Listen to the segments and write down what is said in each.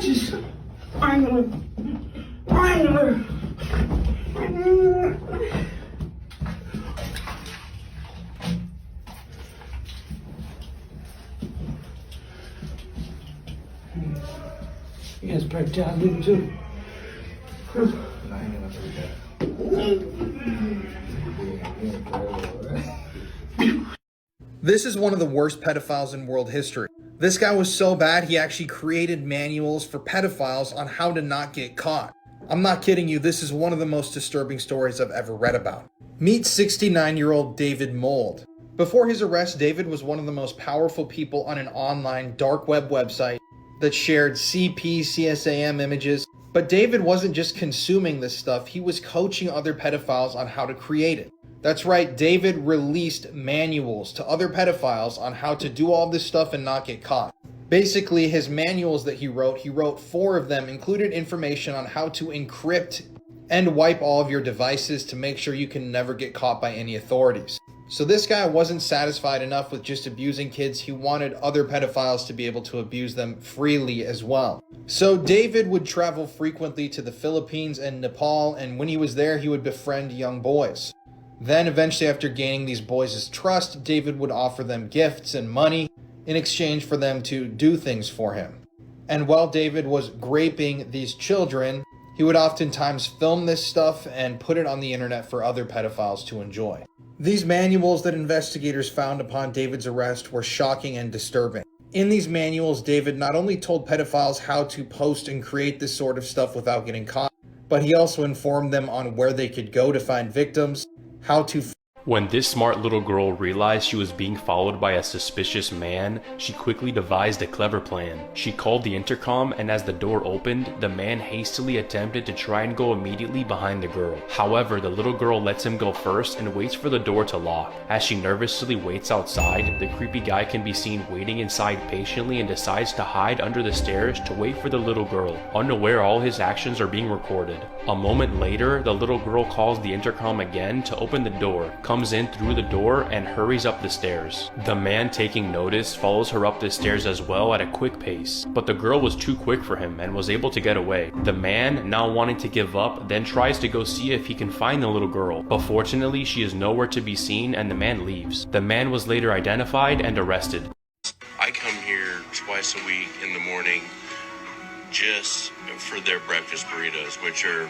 just finally. He has break down here too. This is one of the worst pedophiles in world history. This guy was so bad he actually created manuals for pedophiles on how to not get caught. I'm not kidding you, this is one of the most disturbing stories I've ever read about. Meet 69-year-old David Mold. Before his arrest, David was one of the most powerful people on an online dark web website that shared CP, CSAM images. But David wasn't just consuming this stuff, he was coaching other pedophiles on how to create it. That's right, David released manuals to other pedophiles on how to do all this stuff and not get caught. Basically, his manuals that he wrote 4 of them, included information on how to encrypt and wipe all of your devices to make sure you can never get caught by any authorities. So this guy wasn't satisfied enough with just abusing kids, he wanted other pedophiles to be able to abuse them freely as well. So David would travel frequently to the Philippines and Nepal, and when he was there, he would befriend young boys. Then eventually, after gaining these boys' trust, David would offer them gifts and money in exchange for them to do things for him. And while David was graping these children, he would oftentimes film this stuff and put it on the internet for other pedophiles to enjoy. These manuals that investigators found upon David's arrest were shocking and disturbing. In these manuals, David not only told pedophiles how to post and create this sort of stuff without getting caught, but he also informed them on where they could go to find victims, how to When this smart little girl realized she was being followed by a suspicious man, she quickly devised a clever plan. She called the intercom, and as the door opened, the man hastily attempted to try and go immediately behind the girl. However, the little girl lets him go first and waits for the door to lock. As she nervously waits outside, the creepy guy can be seen waiting inside patiently and decides to hide under the stairs to wait for the little girl, unaware all his actions are being recorded. A moment later, the little girl calls the intercom again to open the door, comes in through the door, and hurries up the stairs. The man, taking notice, follows her up the stairs as well at a quick pace, but the girl was too quick for him and was able to get away. The man, now wanting to give up, then tries to go see if he can find the little girl, but fortunately she is nowhere to be seen and the man leaves. The man was later identified and arrested. I come here twice a week in the morning just for their breakfast burritos, which are...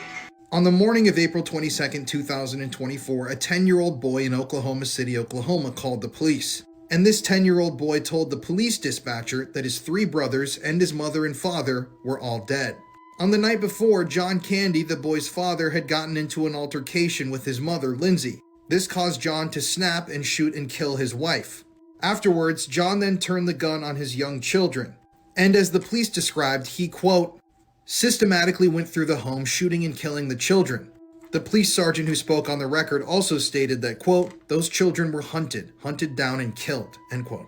On the morning of April 22nd, 2024, a 10-year-old boy in Oklahoma City, Oklahoma called the police. And this 10-year-old boy told the police dispatcher that his 3 brothers and his mother and father were all dead. On the night before, John Candy, the boy's father, had gotten into an altercation with his mother, Lindsay. This caused John to snap and shoot and kill his wife. Afterwards, John then turned the gun on his young children. And as the police described, he, quote, systematically went through the home shooting and killing the children. The police sergeant who spoke on the record also stated that, quote, those children were hunted down and killed, end quote.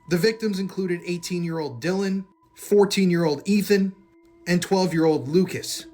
The victims included 18-year-old Dylan, 14-year-old Ethan, and 12-year-old Lucas.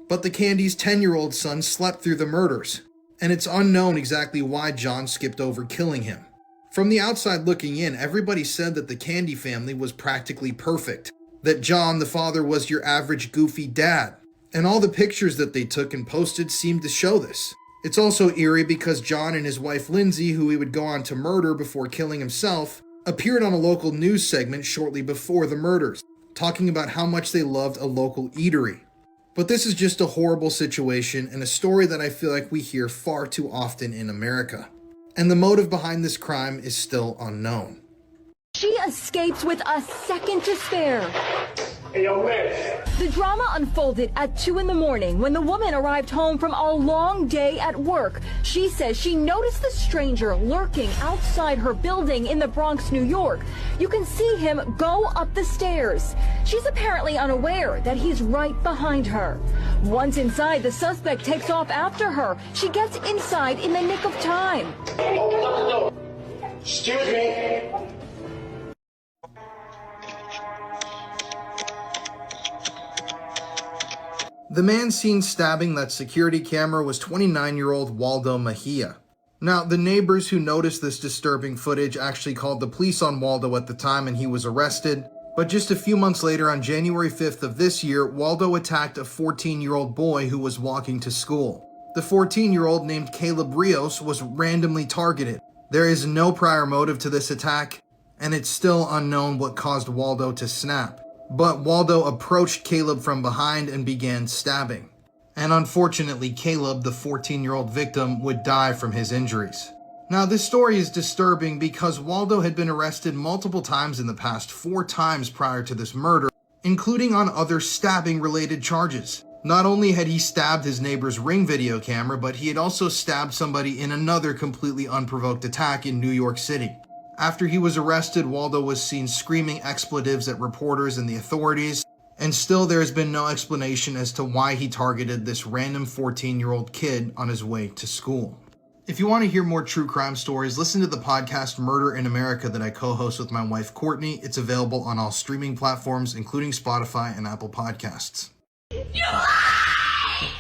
But the Candy's 10-year-old son slept through the murders, and it's unknown exactly why John skipped over killing him. From the outside looking in, everybody said that the Candy family was practically perfect, that John, the father, was your average goofy dad, and all the pictures that they took and posted seemed to show this. It's also eerie because John and his wife Lindsay, who he would go on to murder before killing himself, appeared on a local news segment shortly before the murders, talking about how much they loved a local eatery. But this is just a horrible situation and a story that I feel like we hear far too often in America. And the motive behind this crime is still unknown. She escapes with a second to spare. Hey, yo, man. The drama unfolded at 2 in the morning when the woman arrived home from a long day at work. She says she noticed the stranger lurking outside her building in the Bronx, New York. You can see him go up the stairs. She's apparently unaware that he's right behind her. Once inside, the suspect takes off after her. She gets inside in the nick of time. Open up the door. Excuse me. The man seen stabbing that security camera was 29-year-old Waldo Mejia. Now, the neighbors who noticed this disturbing footage actually called the police on Waldo at the time and he was arrested. But just a few months later, on January 5th of this year, Waldo attacked a 14-year-old boy who was walking to school. The 14-year-old named Caleb Rios was randomly targeted. There is no prior motive to this attack, and it's still unknown what caused Waldo to snap. But Waldo approached Caleb from behind and began stabbing. And unfortunately, Caleb, the 14-year-old victim, would die from his injuries. Now, this story is disturbing because Waldo had been arrested multiple times in the past, 4 times prior to this murder, including on other stabbing-related charges. Not only had he stabbed his neighbor's Ring video camera, but he had also stabbed somebody in another completely unprovoked attack in New York City. After he was arrested, Waldo was seen screaming expletives at reporters and the authorities, and still there has been no explanation as to why he targeted this random 14-year-old kid on his way to school. If you want to hear more true crime stories, listen to the podcast Murder in America that I co-host with my wife Courtney. It's available on all streaming platforms, including Spotify and Apple Podcasts. You lied!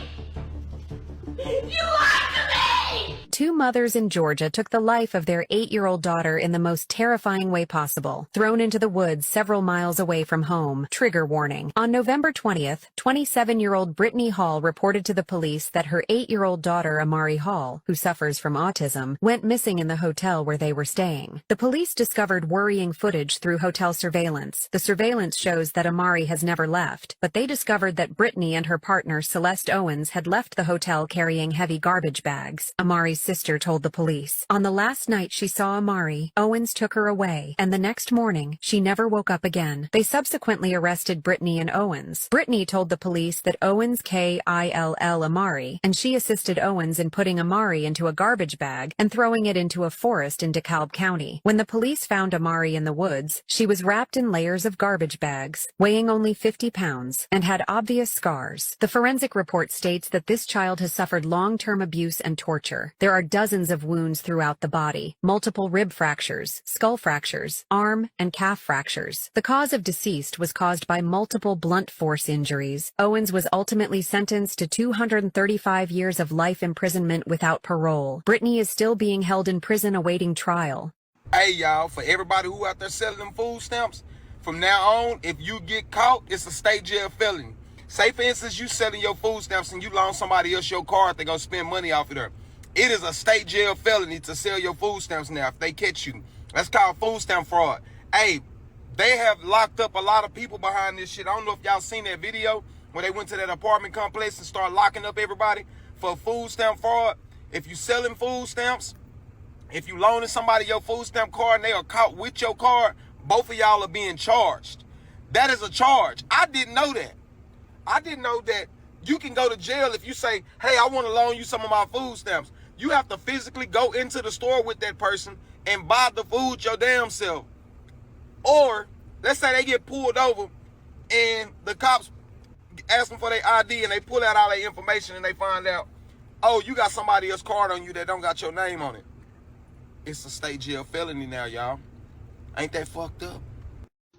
You lied to me! 2 mothers in Georgia took the life of their 8-year-old daughter in the most terrifying way possible, thrown into the woods several miles away from home. Trigger warning. On November 20th, 27-year-old Brittany Hall reported to the police that her 8-year-old daughter, Amari Hall, who suffers from autism, went missing in the hotel where they were staying. The police discovered worrying footage through hotel surveillance. The surveillance shows that Amari has never left, but they discovered that Brittany and her partner, Celeste Owens, had left the hotel carrying heavy garbage bags. Amari's sister told the police. On the last night she saw Amari, Owens took her away, and the next morning, she never woke up again. They subsequently arrested Brittany and Owens. Brittany told the police that Owens killed Amari, and she assisted Owens in putting Amari into a garbage bag and throwing it into a forest in DeKalb County. When the police found Amari in the woods, she was wrapped in layers of garbage bags, weighing only 50 pounds, and had obvious scars. The forensic report states that this child has suffered long-term abuse and torture. There are dozens of wounds throughout the body, multiple rib fractures, skull fractures, arm and calf fractures. The cause of deceased was caused by multiple blunt force injuries. Owens was ultimately sentenced to 235 years of life imprisonment without parole. Brittany is still being held in prison awaiting trial. Hey y'all, for everybody who out there selling them food stamps, from now on, if you get caught, it's a state jail felony. Say for instance, you selling your food stamps and you loan somebody else your card, they gonna spend money off of there. It is a state jail felony to sell your food stamps now if they catch you. That's called food stamp fraud. Hey, they have locked up a lot of people behind this shit. I don't know if y'all seen that video where they went to that apartment complex and started locking up everybody for food stamp fraud. If you selling food stamps, if you loaning somebody your food stamp card and they are caught with your card, both of y'all are being charged. That is a charge. I didn't know that. I didn't know that you can go to jail if you say, hey, I want to loan you some of my food stamps. You have to physically go into the store with that person and buy the food your damn self. Or, let's say they get pulled over and the cops ask them for their ID and they pull out all their information and they find out, oh, you got somebody else's card on you that don't got your name on it. It's a state jail felony now, y'all. Ain't that fucked up?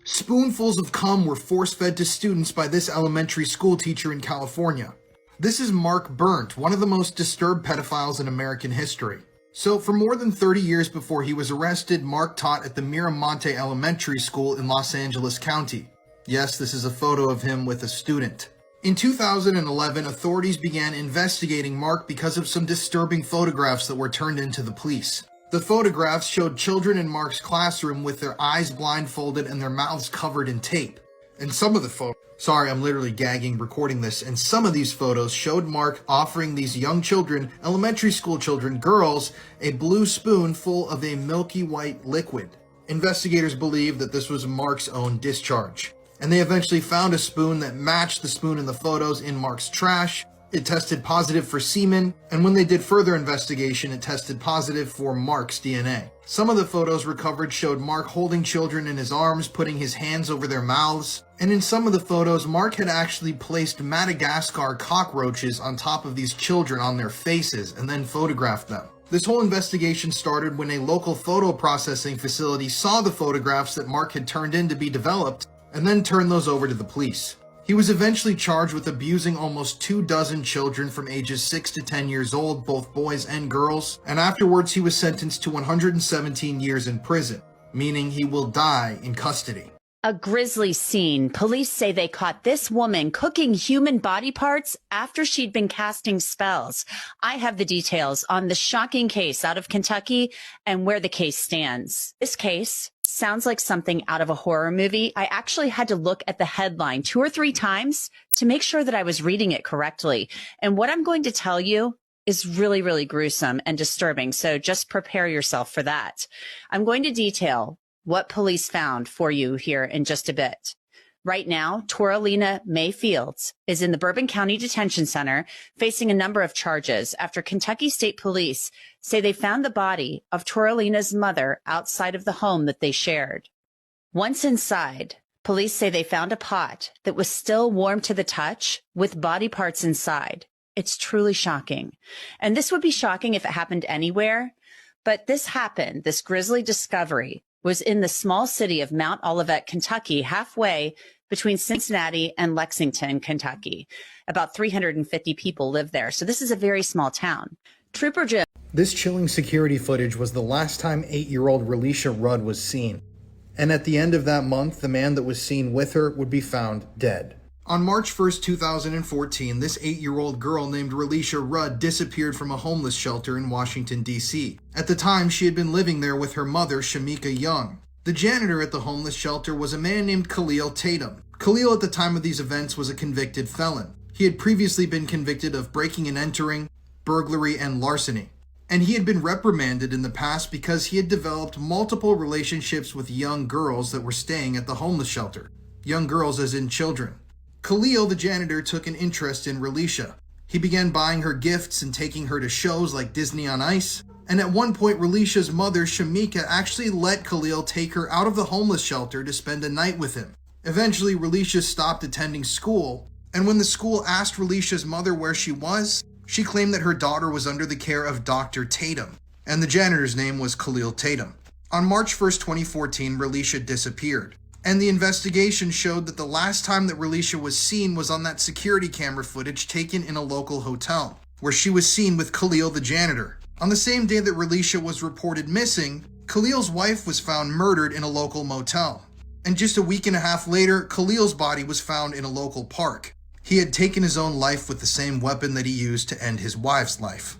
Spoonfuls of cum were force-fed to students by this elementary school teacher in California. This is Mark Burnt, one of the most disturbed pedophiles in American history. So, for more than 30 years before he was arrested, Mark taught at the Miramonte Elementary School in Los Angeles County. Yes, this is a photo of him with a student. In 2011, authorities began investigating Mark because of some disturbing photographs that were turned into the police. The photographs showed children in Mark's classroom with their eyes blindfolded and their mouths covered in tape. And some of the photos, sorry, I'm literally gagging recording this, and some of these photos showed Mark offering these young children, elementary school children, girls, a blue spoon full of a milky white liquid. Investigators believe that this was Mark's own discharge. And they eventually found a spoon that matched the spoon in the photos in Mark's trash. It tested positive for semen, and when they did further investigation, it tested positive for Mark's DNA. Some of the photos recovered showed Mark holding children in his arms, putting his hands over their mouths, and in some of the photos, Mark had actually placed Madagascar cockroaches on top of these children on their faces and then photographed them. This whole investigation started when a local photo processing facility saw the photographs that Mark had turned in to be developed, and then turned those over to the police. He was eventually charged with abusing almost 24 children from ages 6 to 10 years old, both boys and girls, and afterwards he was sentenced to 117 years in prison, meaning he will die in custody. A grisly scene. Police say they caught this woman cooking human body parts after she'd been casting spells. I have the details on the shocking case out of Kentucky and where the case stands. This case sounds like something out of a horror movie. I actually had to look at the headline 2 or 3 times to make sure that I was reading it correctly. And what I'm going to tell you is really, really gruesome and disturbing. So just prepare yourself for that. I'm going to detail what police found for you here in just a bit. Right now, Toralina May Fields is in the Bourbon County Detention Center facing a number of charges after Kentucky State Police say they found the body of Toralina's mother outside of the home that they shared. Once inside, police say they found a pot that was still warm to the touch with body parts inside. It's truly shocking. And this would be shocking if it happened anywhere, but this happened, this grisly discovery was in the small city of Mount Olivet, Kentucky, halfway between Cincinnati and Lexington, Kentucky. About 350 people live there. So this is a very small town. Trooper Jim. This chilling security footage was the last time 8-year-old Relisha Rudd was seen. And at the end of that month, the man that was seen with her would be found dead. On March 1st, 2014, this 8-year-old girl named Relisha Rudd disappeared from a homeless shelter in Washington, D.C. At the time, she had been living there with her mother, Shamika Young. The janitor at the homeless shelter was a man named Khalil Tatum. Khalil, at the time of these events, was a convicted felon. He had previously been convicted of breaking and entering, burglary, and larceny. And he had been reprimanded in the past because he had developed multiple relationships with young girls that were staying at the homeless shelter. Young girls as in children. Khalil, the janitor, took an interest in Relisha. He began buying her gifts and taking her to shows like Disney on Ice. And at one point, Relisha's mother, Shamika, actually let Khalil take her out of the homeless shelter to spend a night with him. Eventually, Relisha stopped attending school, and when the school asked Relisha's mother where she was, she claimed that her daughter was under the care of Dr. Tatum, and the janitor's name was Khalil Tatum. On March 1st, 2014, Relisha disappeared. And the investigation showed that the last time that Relisha was seen was on that security camera footage taken in a local hotel, where she was seen with Khalil the janitor. On the same day that Relisha was reported missing, Khalil's wife was found murdered in a local motel. And just a week and a half later, Khalil's body was found in a local park. He had taken his own life with the same weapon that he used to end his wife's life.